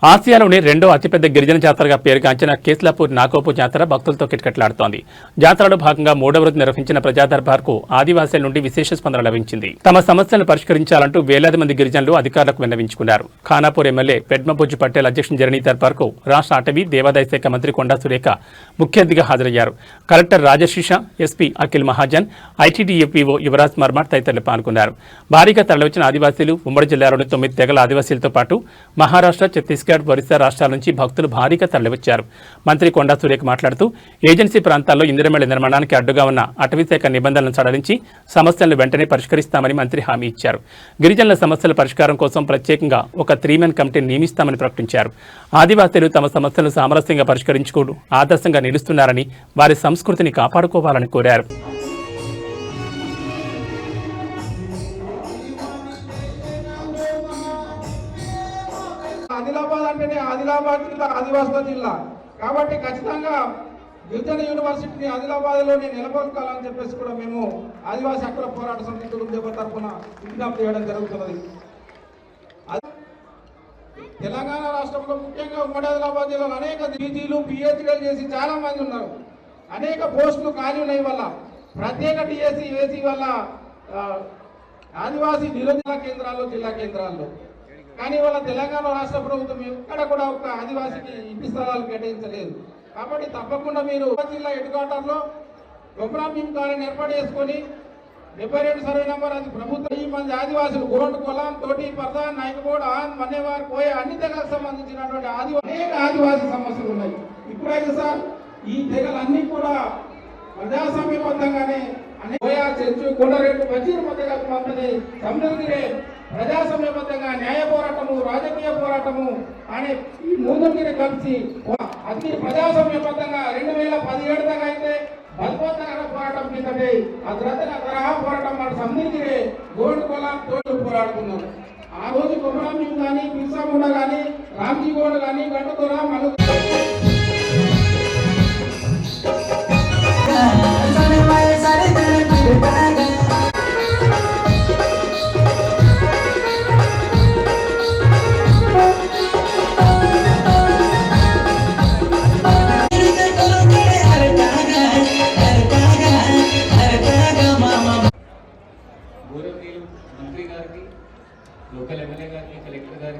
ఆసియాలోని రెండో అతిపెద్ద గిరిజన జాతరగా పేరుగాంచిన కేస్లాపూర్ నాకోపు జాతర భక్తులతో కిటకిటలాడుతోంది. జాతరలో భాగంగా మూడవ రోజు నిర్వహించిన ప్రజా దర్బార్కు ఆదివాసీల నుండి విశేష స్పందన లభించింది. తమ సమస్యలను పరిష్కరించాలంటూ వేలాది మంది గిరిజనులు అధికారులకు విన్నవించుకున్నారు. ఖానాపూర్ ఎమ్మెల్యే పెడ్మబుజ్జు పటేల్ అధ్యక్షుని జరిగిన దర్బార్కు రాష్ట్ర అటవీ దేవాదాయ శాఖ మంత్రి కొండా సురేఖ ముఖ్య అతిథిగా హాజరయ్యారు. Collector రాజశీష, SP Akhil Mahajan, ITDA PO Yuvraj మర్మాట్ తదితరులు పాల్గొన్నారు. భారీగా తరలివచ్చిన ఆదివాసీలు ఉమ్మడి జిల్లాలోని 9 తెగల ఆదివాసీలతో పాటు మహారాష్ట్ర, ఛత్తీస్గఢ్, ఒరిస్సా రాష్ట్రాల నుంచి భక్తులు భారీగా తరలివచ్చారు. మంత్రి కొండా సురేఖ మాట్లాడుతూ ఏజెన్సీ ప్రాంతాల్లో ఇందిరమేళ్ల నిర్మాణానికి అడ్డుగా ఉన్న అటవీశాఖ నిబంధనలను సడలించి సమస్యలను వెంటనే పరిష్కరిస్తామని మంత్రి హామీ ఇచ్చారు. గిరిజనుల సమస్యల పరిష్కారం కోసం ప్రత్యేకంగా ఒక 3-man కమిటీని నియమిస్తామని ప్రకటించారు. ఆదివాసీలు తమ సమస్యలను సామరస్యంగా పరిష్కరించుకోవడం ఆదర్శంగా నిలుస్తున్నారని, వారి సంస్కృతిని కాపాడుకోవాలని కోరారు. ఆదిలాబాద్ అంటేనే ఆదిలాబాద్ జిల్లా ఆదివాసుల జిల్లా కాబట్టి ఖచ్చితంగా గిరిజన యూనివర్సిటీని ఆదిలాబాద్లోనే నెలకొల్పాలని చెప్పేసి కూడా మేము ఆదివాసీ హక్కుల పోరాట సమితి గురించి తరఫున విజ్ఞప్తి చేయడం జరుగుతున్నది. తెలంగాణ రాష్ట్రంలో ముఖ్యంగా ఉమ్మడి ఆదిలాబాద్ జిల్లాలో అనేక పీజీలు, పిహెచ్డీలు చేసి చాలా మంది ఉన్నారు. అనేక పోస్టులు ఖాళీ ఉన్నాయి వల్ల ప్రత్యేక టీఎస్సీ వేసి వల్ల ఆదివాసీ నిరుద్యోగ కేంద్రాల్లో, జిల్లా కేంద్రాల్లో. కానీ వాళ్ళ తెలంగాణ రాష్ట్ర ప్రభుత్వం ఎక్కడ కూడా ఒక ఆదివాసీకి ఇంటి స్థలాలు కేటాయించలేదు. కాబట్టి తప్పకుండా మీరు జిల్లా హెడ్ క్వార్టర్లో గొప్పరామీం కార్యాన్ని ఏర్పాటు చేసుకొని 72 సర్వే నంబర్ అది ప్రభుత్వం ఈ మంది ఆదివాసులు గోండ్, కొలాం, తోటి, పర్దాన్, నాయకబోడ్, ఆన్, మన్నేవార్, కోయ అన్ని తెగలకు సంబంధించినటువంటి అనేక ఆదివాసీ సమస్యలు ఉన్నాయి. ఇప్పుడైతే సార్ ఈ తెగలన్నీ కూడా ప్రజాస్వామ్యబద్ధంగానే చెంచు, కొండరెడ్డి, వజీర్ మధ్య సమృద్ధిరే ప్రజాస్వామ్యబద్ధంగా న్యాయ పోరాటము, రాజకీయ పోరాటము అనే ఈ మూడుని కలిసి అది ప్రజాస్వామ్యబద్ధంగా 2017 దాకా అయితే బల్పోత్తర పోరాటం కిందటే ఆ తరహా పోరాటం మన సమృద్ధిరే గోల్డ్ కొలాం తోడు పోరాడుతున్నారు. ఆ రోజు కొమరామీం కానీ, బిర్సాముండ కానీ, రామ్జీ గోండ్ కానీ, గడ్డదొర మలు మంత్రి గారికి, లోకల్ ఎమ్మెల్యే గారికి, కలెక్టర్ గారికి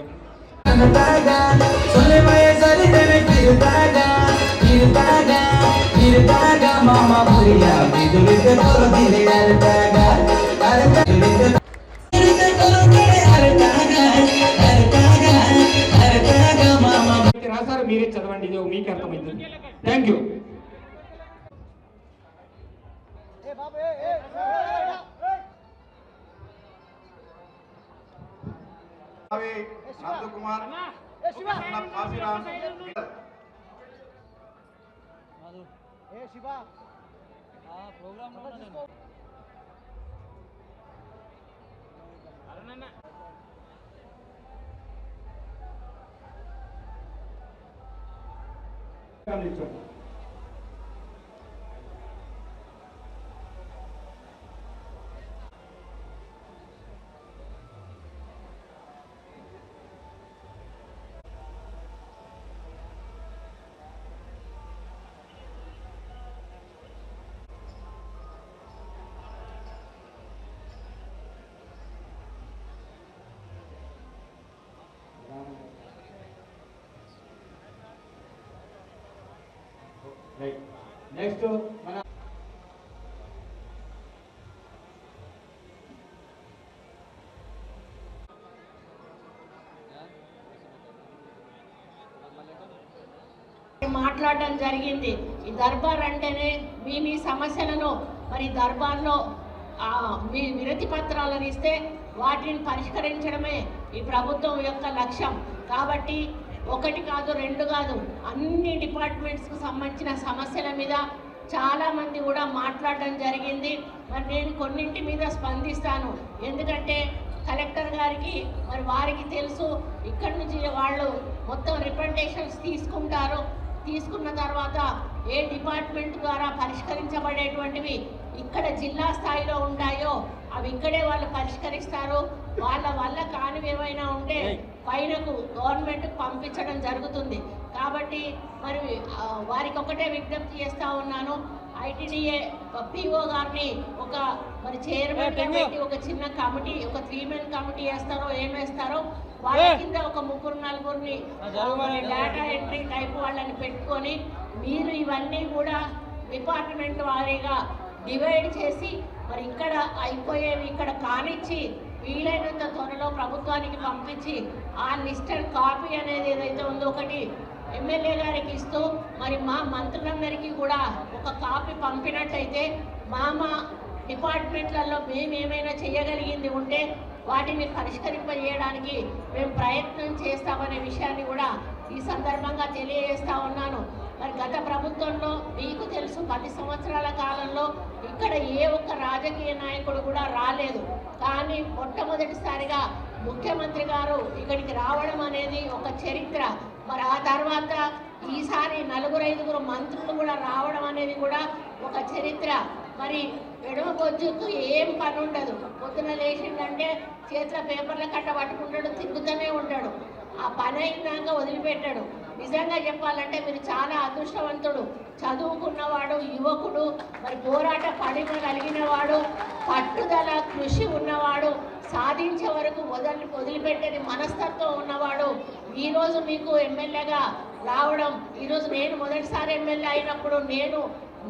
రాసారు. మీరే చదవండి, ఇది మీకు అర్థమవుతుంది. Thank you. నందకుమార్ నెక్స్ట్ మన మాట్లాడడం జరిగింది. ఈ దర్బార్ అంటేనే మీ సమస్యలను మరి దర్బార్లో మీ వినతి పత్రాలను ఇస్తే వాటిని పరిష్కరించడమే ఈ ప్రభుత్వం యొక్క లక్ష్యం. కాబట్టి 1 కాదు 2 కాదు అన్ని డిపార్ట్మెంట్స్కు సంబంధించిన సమస్యల మీద చాలామంది కూడా మాట్లాడడం జరిగింది. మరి నేను కొన్నింటి మీద స్పందిస్తాను. ఎందుకంటే కలెక్టర్ గారికి మరి వారికి తెలుసు, ఇక్కడి నుంచి వాళ్ళు మొత్తం రిప్రజెంటేషన్స్ తీసుకున్న తర్వాత ఏ డిపార్ట్మెంట్ ద్వారా పరిష్కరించబడేటువంటివి ఇక్కడ జిల్లా స్థాయిలో ఉంటాయో అవి ఇక్కడే వాళ్ళు పరిష్కరిస్తారు. వాళ్ళ వల్ల కానివి ఏమైనా ఉంటే పైనకు గవర్నమెంట్కి పంపించడం జరుగుతుంది. కాబట్టి మరి వారికి ఒకటే విజ్ఞప్తి చేస్తూ ఉన్నాను, ఐటీడీఏ పిఓ గారిని ఒక మరి చైర్మన్గా పెట్టి ఒక చిన్న కమిటీ, ఒక 3 men కమిటీ వేస్తారో ఏమేస్తారో వాళ్ళ కింద ఒక 3-4 డేటా ఎంట్రీ టైప్ వాళ్ళని పెట్టుకొని మీరు ఇవన్నీ కూడా డిపార్ట్మెంట్ వారీగా డివైడ్ చేసి మరి ఇక్కడ అయిపోయేవి ఇక్కడ కానిచ్చి వీలైనంత త్వరలో ప్రభుత్వానికి పంపించి ఆ లిస్టెడ్ కాపీ అనేది ఏదైతే ఉందో ఒకటి ఎమ్మెల్యే గారికి ఇస్తూ మరి మా మంత్రులందరికీ కూడా ఒక కాపీ పంపినట్టయితే మా డిపార్ట్మెంట్లలో మేము ఏమైనా చేయగలిగింది ఉంటే వాటిని పరిష్కరింపజేయడానికి మేము ప్రయత్నం చేస్తామనే విషయాన్ని కూడా ఈ సందర్భంగా తెలియజేస్తా ఉన్నాను. మరి గత ప్రభుత్వంలో మీకు తెలుసు 10 సంవత్సరాల కాలంలో ఇక్కడ ఏ ఒక్క రాజకీయ నాయకుడు కూడా రాలేదు. కానీ మొట్టమొదటిసారిగా ముఖ్యమంత్రి గారు ఇక్కడికి రావడం అనేది ఒక చరిత్ర. మరి ఆ తర్వాత ఈసారి 4-5 మంత్రులు కూడా రావడం అనేది కూడా ఒక చరిత్ర. మరి ఎడమ బొజ్జుకు ఏం పని ఉండదు, పొద్దున లేచిందంటే చేతిలో పేపర్ల కట్ట పట్టుకుంటాడు, తిరుగుతూనే ఉంటాడు, ఆ పని అయినాక వదిలిపెట్టాడు. నిజంగా చెప్పాలంటే మీరు చాలా అదృష్టవంతుడు, చదువుకున్నవాడు, యువకుడు, మరి పోరాట పడిమ కలిగినవాడు, పట్టుదల కృషి ఉన్నవాడు, సాధించే వరకు వదిలిపెట్టని మనస్తత్వం ఉన్నవాడు. ఈరోజు మీకు ఎమ్మెల్యేగా రావడం, ఈరోజు నేను మొదటిసారి ఎమ్మెల్యే అయినప్పుడు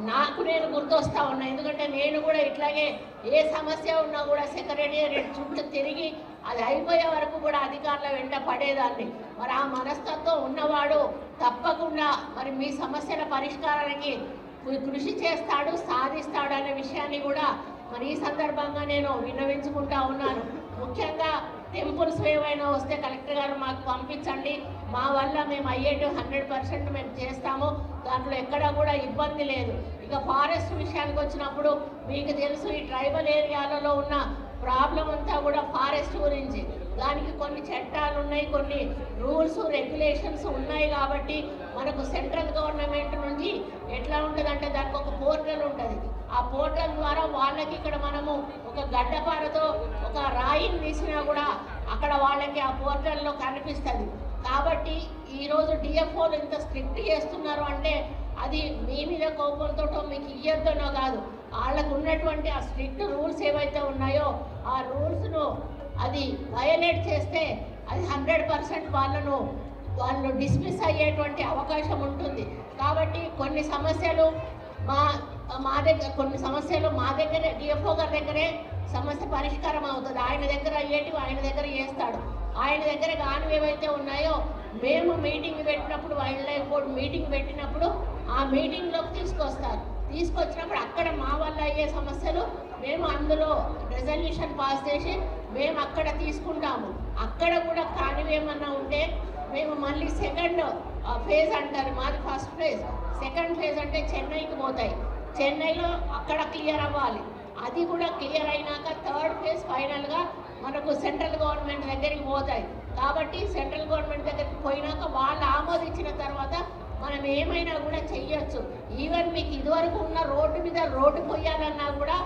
నాకు నేను గుర్తొస్తా ఉన్నా. ఎందుకంటే నేను కూడా ఇట్లాగే ఏ సమస్య ఉన్నా కూడా సెక్రటేరియట్ చుట్టూ తిరిగి అది అయిపోయే వరకు కూడా అధికారుల వెంట పడేదాన్ని. మరి ఆ మనస్తత్వం ఉన్నవాడు తప్పకుండా మరి మీ సమస్యల పరిష్కారానికి కృషి చేస్తాడు, సాధిస్తాడు అనే విషయాన్ని కూడా మరి ఈ సందర్భంగా నేను విన్నవించుకుంటా ఉన్నాను. ముఖ్యంగా టెంపుల్స్ ఏమైనా వస్తే కలెక్టర్ గారు మాకు పంపించండి, మా వల్ల మేము అయ్యేటు 100% మేము చేస్తాము, దాంట్లో ఎక్కడా కూడా ఇబ్బంది లేదు. ఇక ఫారెస్ట్ విషయానికి వచ్చినప్పుడు మీకు తెలుసు ఈ ట్రైబల్ ఏరియాలలో ఉన్న ప్రాబ్లం అంతా కూడా ఫారెస్ట్ గురించి. దానికి కొన్ని చట్టాలు ఉన్నాయి, కొన్ని రూల్స్ రెగ్యులేషన్స్ ఉన్నాయి. కాబట్టి మనకు సెంట్రల్ గవర్నమెంట్ నుంచి ఎట్లా ఉంటుందంటే దానికి ఒక పోర్టల్ ఉంటుంది. ఆ పోర్టల్ ద్వారా వాళ్ళకి ఇక్కడ మనము ఒక గడ్డపారతో ఒక రాయిని తీసినా కూడా అక్కడ వాళ్ళకి ఆ పోర్టల్లో కనిపిస్తుంది. కాబట్టి ఈరోజు డిఎఫ్ఓలు ఇంత స్ట్రిక్ట్ చేస్తున్నారు అంటే అది మీ మీద కోపంతో మీకు ఇయ్యొద్దనో కాదు, వాళ్ళకు ఉన్నటువంటి ఆ స్ట్రిక్ట్ రూల్స్ ఏవైతే ఉన్నాయో ఆ రూల్స్ను అది వయలేట్ చేస్తే అది 100% వాళ్ళు డిస్మిస్ అయ్యేటువంటి అవకాశం ఉంటుంది. కాబట్టి కొన్ని సమస్యలు మా దగ్గరే డిఎఫ్ఓ గారి దగ్గరే సమస్య పరిష్కారం అవుతుంది. ఆయన దగ్గర అయ్యేటివి ఆయన దగ్గర చేస్తాడు. ఆయన దగ్గర కానివి ఏవైతే ఉన్నాయో మేము మీటింగ్ పెట్టినప్పుడు, వైల్డ్ లైఫ్ బోర్డు మీటింగ్ పెట్టినప్పుడు ఆ మీటింగ్లోకి తీసుకొచ్చినప్పుడు అక్కడ మా వల్ల అయ్యే సమస్యలు మేము అందులో రెజల్యూషన్ పాస్ చేసి మేము అక్కడ తీసుకుంటాము. అక్కడ కూడా కానివి ఏమన్నా ఉంటే మేము మళ్ళీ సెకండ్ ఫేజ్ అంటారు, మాది ఫస్ట్ ఫేజ్. సెకండ్ ఫేజ్ అంటే చెన్నైకి పోతాయి, చెన్నైలో అక్కడ క్లియర్ అవ్వాలి. అది కూడా క్లియర్ అయినాక థర్డ్ ఫేజ్ ఫైనల్గా మనకు సెంట్రల్ గవర్నమెంట్ దగ్గరికి పోతాయి. కాబట్టి సెంట్రల్ గవర్నమెంట్ దగ్గరికి పోయినాక వాళ్ళు ఆమోదించిన తర్వాత మనం ఏమైనా కూడా చెయ్యొచ్చు. ఈవెన్ మీకు ఇదివరకు ఉన్న రోడ్డు మీద రోడ్డు పోయాలన్నా కూడా